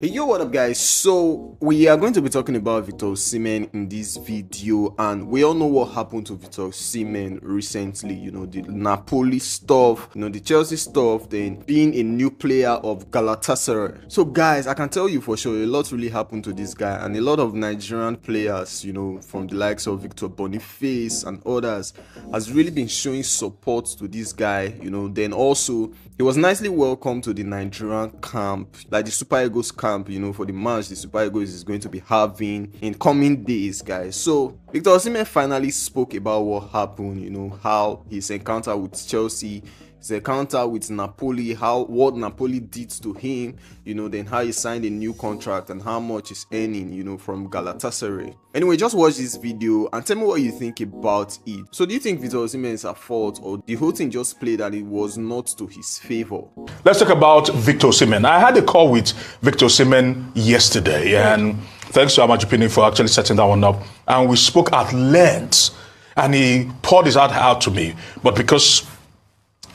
Hey, yo, what up, guys? So we are going to be talking about Victor Osimhen in this video, and we all know what happened to Victor Osimhen recently. The Napoli stuff, the Chelsea stuff, then being a new player of Galatasaray. So guys, I can tell you for sure a lot really happened to this guy, and a lot of Nigerian players, from the likes of Victor Boniface and others, has really been showing support to this guy. Then also he was nicely welcomed to the Nigerian camp, like the Super Eagles camp, for the match the Super Eagles is going to be having in coming days, guys. So Victor Osimhen finally spoke about what happened, how his encounter with Chelsea, his encounter with Napoli, what Napoli did to him, then how he signed a new contract and how much he's earning, from Galatasaray. Anyway, just watch this video and tell me what you think about it. So do you think Victor Osimhen is at fault, or the whole thing just played and it was not to his favor? Let's talk about Victor Osimhen. I had a call with Victor Osimhen yesterday, and thanks to Amajipini for actually setting that one up. And we spoke at length, and he poured his heart out to me. But because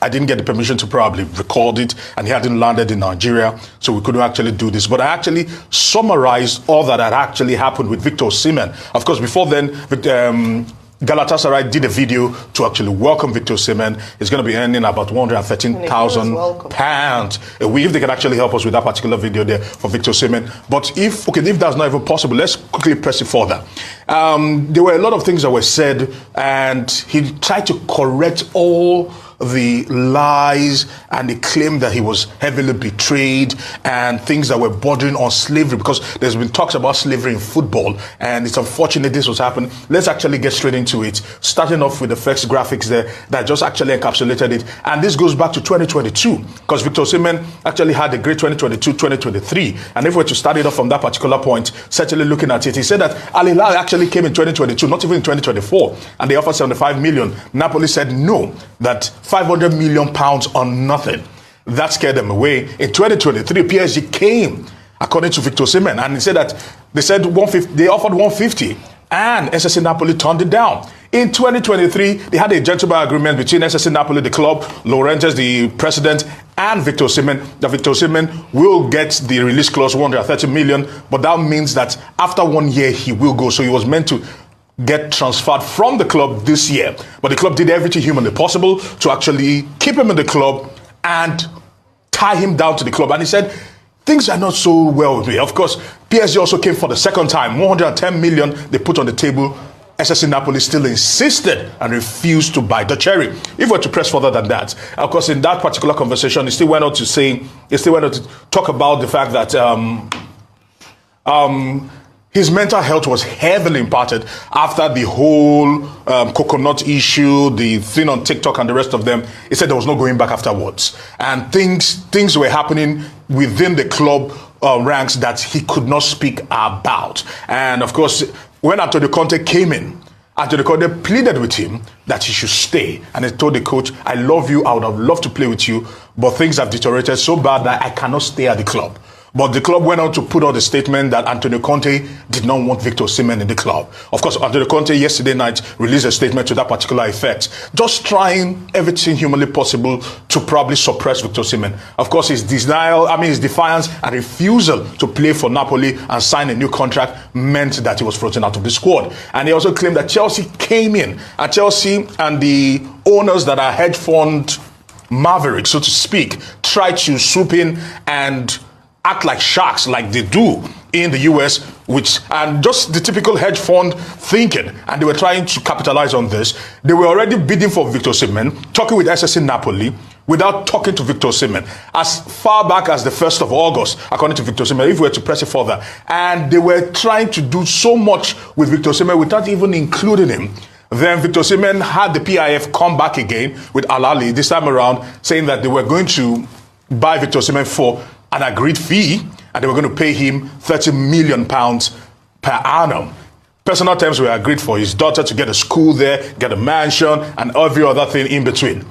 I didn't get the permission to probably record it, and he hadn't landed in Nigeria, so we couldn't actually do this. But I actually summarized all that had actually happened with Victor Osimhen. Of course, before then, Galatasaray did a video to actually welcome Victor Osimhen. He's going to be earning about £113,000 a week. If they can actually help us with that particular video there for Victor Osimhen. But if that's not even possible, let's quickly press it further. There were a lot of things that were said, and he tried to correct all the lies and the claim that he was heavily betrayed and things that were bordering on slavery, because there's been talks about slavery in football, and it's unfortunate this was happening. Let's actually get straight into it, starting off with the first graphics there that just actually encapsulated it. And this goes back to 2022, because Victor Osimhen actually had a great 2022-2023, and if we were to start it off from that particular point, certainly looking at it, he said that Al Hilal actually came in 2022, not even in 2024, and they offered 75 million. Napoli said no, that 500 million pounds on nothing. That scared them away. In 2023, PSG came, according to Victor Osimhen, and he said that they said 150, they offered 150, and SSC Napoli turned it down. In 2023, they had a gentleman agreement between SSC Napoli, the club, Laurentiis, the president, and Victor Osimhen, that Victor Osimhen will get the release clause, 130 million, but that means that after 1 year, he will go. So he was meant to get transferred from the club this year, but the club did everything humanly possible to actually keep him in the club and tie him down to the club. And he said, things are not so well with me. Of course, PSG also came for the second time, 110 million they put on the table. SSC Napoli still insisted and refused to buy the cherry. If we're to press further than that, of course, in that particular conversation, he still went on to talk about the fact that his mental health was heavily impacted after the whole coconut issue, the thing on TikTok and the rest of them. He said there was no going back afterwards. And things were happening within the club ranks that he could not speak about. And of course, when Antonio Conte came in, Antonio Conte pleaded with him that he should stay. And he told the coach, I love you, I would have loved to play with you, but things have deteriorated so bad that I cannot stay at the club. But the club went on to put out the statement that Antonio Conte did not want Victor Osimhen in the club. Of course, Antonio Conte yesterday night released a statement to that particular effect, just trying everything humanly possible to probably suppress Victor Osimhen. Of course, his defiance and refusal to play for Napoli and sign a new contract meant that he was frozen out of the squad. And he also claimed that Chelsea came in, and Chelsea and the owners that are hedge fund mavericks, so to speak, tried to swoop in and act like sharks, like they do in the US, and just the typical hedge fund thinking, and they were trying to capitalize on this. They were already bidding for Victor Osimhen, talking with SSC Napoli, without talking to Victor Osimhen, as far back as the 1st of August, according to Victor Osimhen, if we were to press it further. And they were trying to do so much with Victor Osimhen without even including him. Then Victor Osimhen had the PIF come back again with Al Hilal this time around, saying that they were going to buy Victor Osimhen for an agreed fee, and they were going to pay him £30 million per annum. Personal terms were agreed for his daughter to get a school there, get a mansion, and every other thing in between.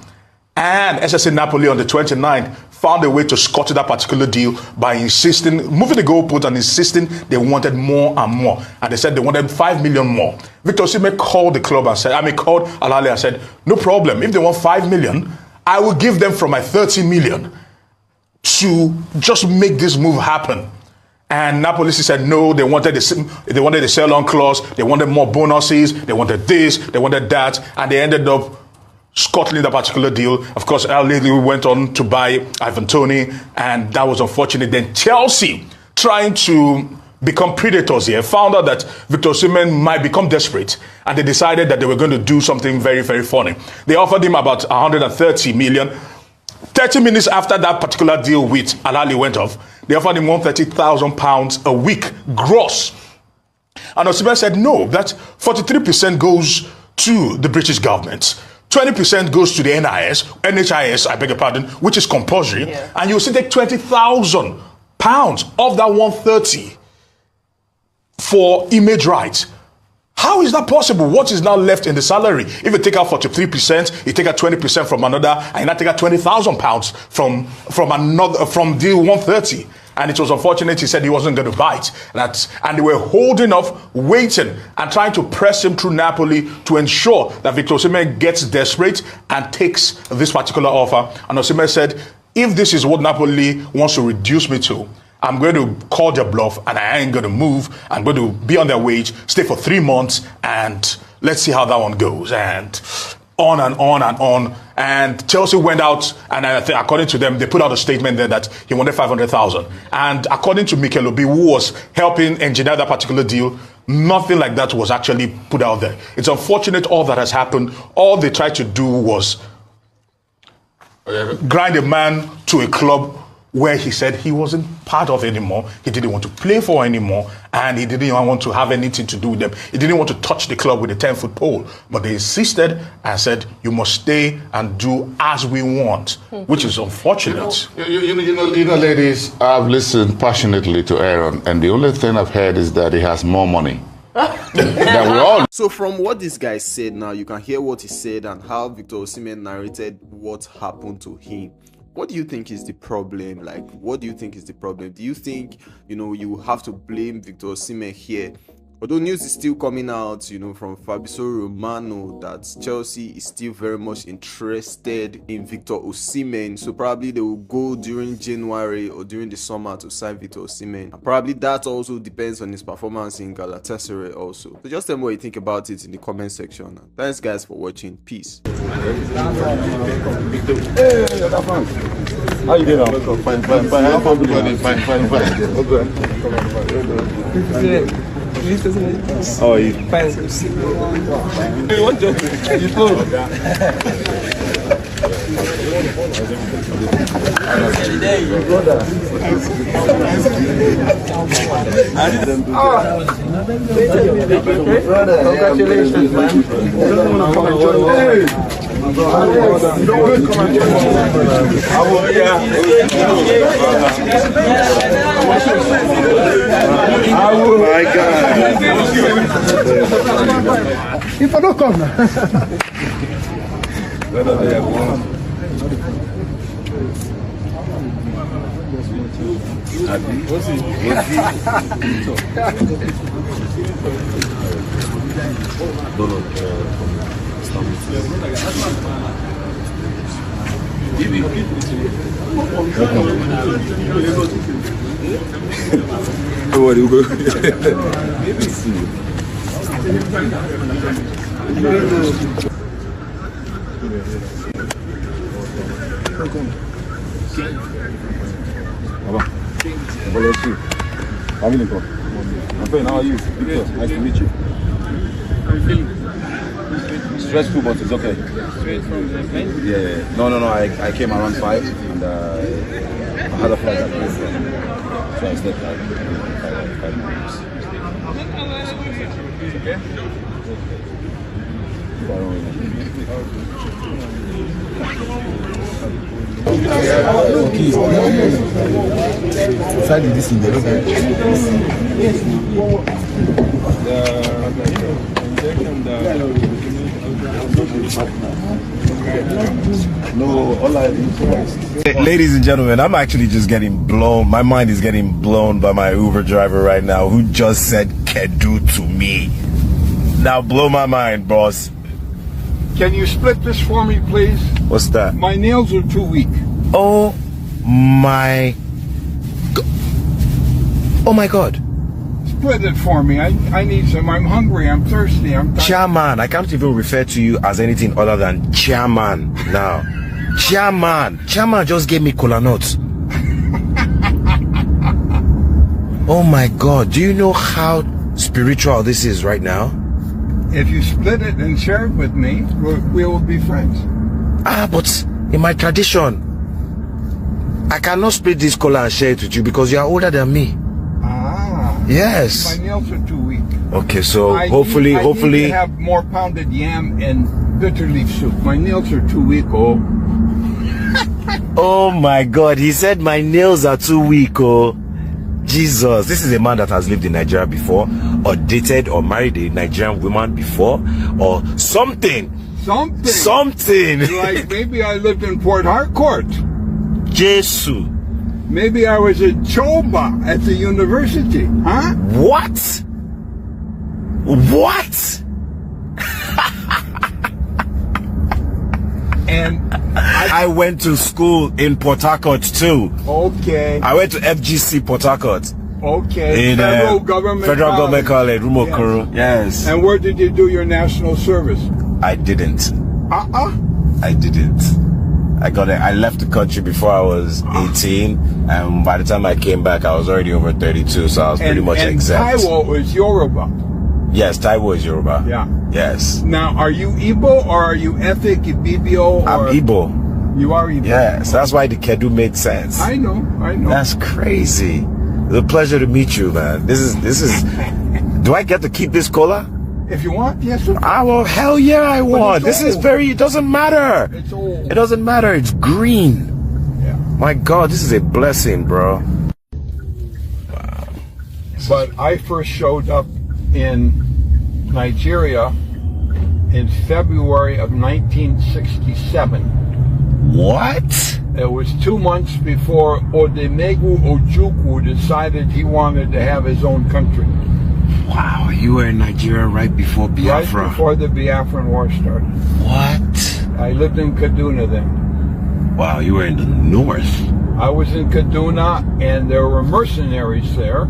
And SSC Napoli on the 29th found a way to scuttle that particular deal by moving the goalpost and insisting they wanted more and more. And they said they wanted 5 million more. Victor Osimhen called the club and said, called Al Hilal and said, no problem. If they want 5 million, I will give them from my 30 million to just make this move happen. And Napoli said no, they wanted the sell-on clause, they wanted more bonuses, they wanted this, they wanted that, and they ended up scuttling that particular deal. Of course, Al Lately went on to buy Ivan Toney, and that was unfortunate. Then Chelsea, trying to become predators here, found out that Victor Osimhen might become desperate, and they decided that they were going to do something very, very funny. They offered him about 130 million. 30 minutes after that particular deal with Al Ahly went off, they offered him £130,000 a week gross. And Osimhen said no, that 43% goes to the British government. 20% goes to the NHIS, I beg your pardon, which is compulsory, and you still take £20,000 of that 130 for image rights. How is that possible? What is now left in the salary? If you take out 43%, you take out 20% from another, and you now take out £20,000 from deal 130. And it was unfortunate. He said he wasn't going to bite. And they were holding off, waiting, and trying to press him through Napoli to ensure that Victor Osimhen gets desperate and takes this particular offer. And Osimhen said, if this is what Napoli wants to reduce me to, I'm going to call their bluff and I ain't going to move. I'm going to be on their wage, stay for 3 months, and let's see how that one goes. And on and on and on. And Chelsea went out, and I think, according to them, they put out a statement there that he wanted 500,000. And according to Mikel Obi, who was helping engineer that particular deal, nothing like that was actually put out there. It's unfortunate all that has happened. All they tried to do was grind a man to a club where he said he wasn't part of anymore, he didn't want to play for anymore, and he didn't even want to have anything to do with them. He didn't want to touch the club with a 10-foot pole. But they insisted and said, you must stay and do as we want, which is unfortunate. You know, ladies, I've listened passionately to Aaron, and the only thing I've heard is that he has more money. That we all. So from what this guy said now, you can hear what he said and how Victor Osimhen narrated what happened to him. What do you think is the problem? Like, what do you think is the problem? Do you think, you have to blame Victor Osimhen here? Although news is still coming out, from Fabrizio Romano that Chelsea is still very much interested in Victor Osimhen. So probably they will go during January or during the summer to sign Victor Osimhen. And probably that also depends on his performance in Galatasaray also. So just tell me what you think about it in the comment section. Thanks guys for watching. Peace. How you doing now? Fine. How everybody? Fine. Okay. How are you? Fine. What congratulations, man. My God. If I don't come now. Don't worry, we'll go. I'm fine, how are you? Victor, nice to meet you. I'm feeling stressful, but it's okay. Straight from the plane? Yeah. No, I came around 5 and I had a flight at 4. So I slept like 5 minutes. Okay? Inside this in Ladies and gentlemen, I'm actually just getting blown. My mind is getting blown by my Uber driver right now who just said "Kedu" to me. Now blow my mind, boss. Can you split this for me, please? What's that? My nails are too weak. Oh my God. Oh my God. Split it for me. I need some. I'm hungry. I'm thirsty. I'm tired. Chairman, I can't even refer to you as anything other than chairman now. Chairman just gave me cola nuts. Oh my God, do you know how spiritual this is right now? If you split it and share it with me, we will be friends. But in my tradition, I cannot split this cola and share it with you because you are older than me. Yes. My nails are too weak. Okay, so I hopefully need to have more pounded yam and bitter leaf soup. My nails are too weak, oh. Oh my God, he said my nails are too weak, oh. Jesus, this is a man that has lived in Nigeria before, or dated or married a Nigerian woman before, or something. Something. Like maybe I lived in Port Harcourt. Jesus. Maybe I was at Choba at the university, huh? What? And I went to school in Port Harcourt too. Okay. I went to FGC Port Harcourt. Okay. In Federal Government College, Rumokuru. Yes. And where did you do your national service? I didn't. I didn't. I left the country before I was 18, and by the time I came back, I was already over 32, so I was pretty much exempt. Taiwo is Yoruba. Yes, Taiwo is Yoruba. Yeah. Yes. Now, are you Igbo or are you ethnic Ibibio? I'm Igbo. You are Igbo. Yes, that's why the Kedu made sense. I know. That's crazy. It's a pleasure to meet you, man. This is. Do I get to keep this cola? If you want, yes. Well, hell yeah, I want. This is it doesn't matter. It's old. It doesn't matter. It's green. Yeah. My God, this is a blessing, bro. Wow. But I first showed up in Nigeria in February of 1967. What? It was 2 months before Odemegu Ojukwu decided he wanted to have his own country. Wow, you were in Nigeria right before Biafra. Right before the Biafran War started. What? I lived in Kaduna then. Wow, you were in the north. I was in Kaduna, and there were mercenaries there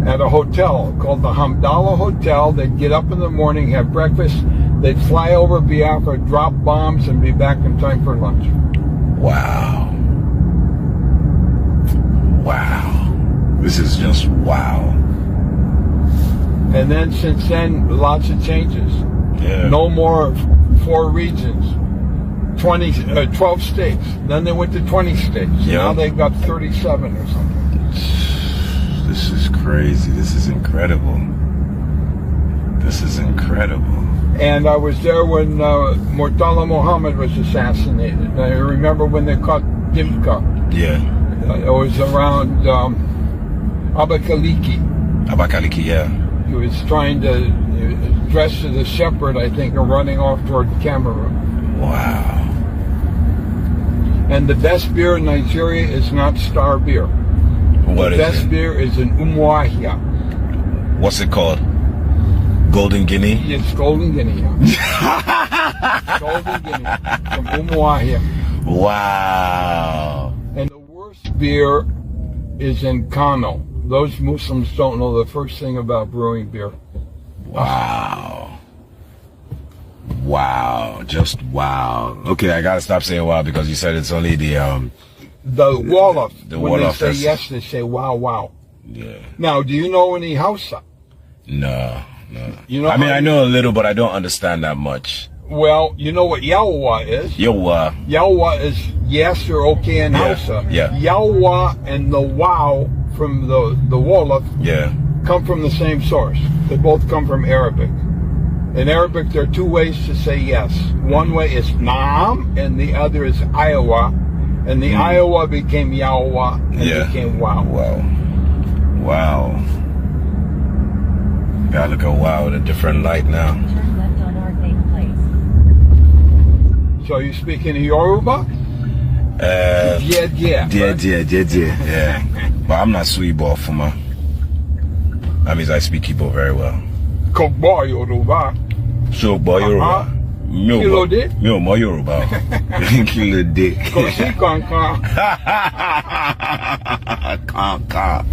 at a hotel called the Hamdallah Hotel. They'd get up in the morning, have breakfast, they'd fly over Biafra, drop bombs, and be back in time for lunch. Wow. Wow. This is just wow. And then since then, lots of changes. Yeah. No more 4 regions, 12 states. Then they went to 20 states. Yeah. Now they've got 37 or something. This is crazy. This is incredible. This is incredible. And I was there when Murtala Muhammad was assassinated. I remember when they caught Dimka. Yeah. It was around Abakaliki. Abakaliki, yeah. He was trying to dress as a shepherd, I think, and running off toward Cameroon. Wow. And the best beer in Nigeria is not Star Beer. What is the best it? beer is an Umuahia. What's it called? Golden Guinea? It's Golden Guinea. Golden Guinea from Umuahia. Wow. And the worst beer is in Kano. Those Muslims don't know the first thing about brewing beer. Wow. Wow. Just wow. Okay, I gotta stop saying wow because you said it's only the Wolof. The when Wolof, they say yes, they say wow, wow. Yeah. Now, do you know any Hausa? No. You know, I mean, I know a little, but I don't understand that much. Well, you know what Yawa is? Yawa. Yawa is yes or okay in Hausa. Yeah. Yawa and the wow from the Wolof come from the same source. They both come from Arabic. In Arabic, there are 2 ways to say yes. One way is Naam, and the other is Iowa. And the Iowa became Yawa, and became wow. Wow. Gotta look at wow in a different light now. Turn left on Arcade Place. So you speak in Yoruba? Yeah. But I'm not Sweetball for my. That means I speak Igbo very well. Kogbo Yoruba. So, boy, Yoruba. Kilode? Yo, mo Yoruba. Kilode. Kosi kankan. Kankan.